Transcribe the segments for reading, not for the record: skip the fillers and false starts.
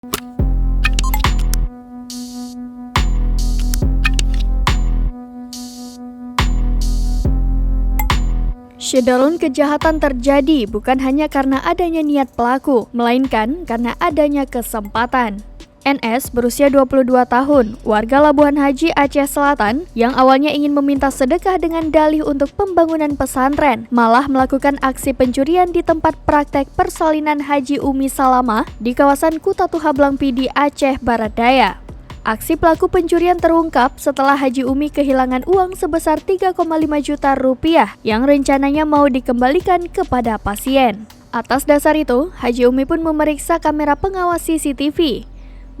Showdown kejahatan terjadi bukan hanya karena adanya niat pelaku, melainkan karena adanya kesempatan. NS berusia 22 tahun, warga Labuhan Haji, Aceh Selatan, yang awalnya ingin meminta sedekah dengan dalih untuk pembangunan pesantren, malah melakukan aksi pencurian di tempat praktek persalinan Haji Umi Salamah di kawasan Kutatu Hablang Pidi, Aceh Barat Daya. Aksi pelaku pencurian terungkap setelah Haji Umi kehilangan uang sebesar 3,5 juta rupiah yang rencananya mau dikembalikan kepada pasien. Atas dasar itu, Haji Umi pun memeriksa kamera pengawas CCTV.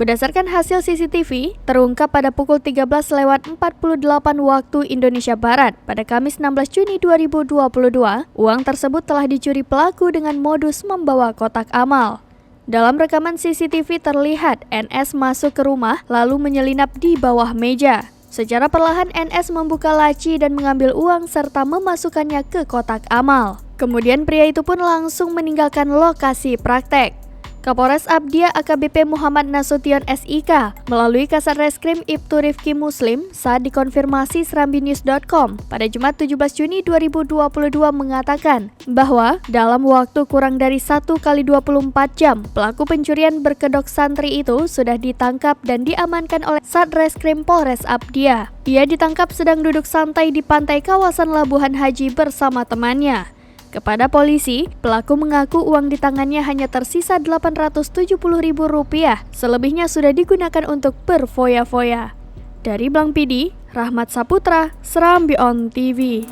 Berdasarkan hasil CCTV, terungkap pada pukul 13.48 waktu Indonesia Barat pada Kamis 16 Juni 2022, uang tersebut telah dicuri pelaku dengan modus membawa kotak amal. Dalam rekaman CCTV terlihat NS masuk ke rumah lalu menyelinap di bawah meja. Secara perlahan NS membuka laci dan mengambil uang serta memasukkannya ke kotak amal. Kemudian pria itu pun langsung meninggalkan lokasi praktek. Kapolres Abdia AKBP Muhammad Nasution SIK melalui Kasat Reskrim Ibtu Rifki Muslim saat dikonfirmasi serambinews.com pada Jumat 17 Juni 2022 mengatakan bahwa dalam waktu kurang dari 1 kali 24 jam pelaku pencurian berkedok santri itu sudah ditangkap dan diamankan oleh Satreskrim Polres Abdia. Ia ditangkap sedang duduk santai di pantai kawasan Labuhan Haji bersama temannya. Kepada polisi, pelaku mengaku uang di tangannya hanya tersisa Rp870.000, selebihnya sudah digunakan untuk berfoya-foya. Dari Blang Pidi, Rahmat Saputra, Serambi On TV.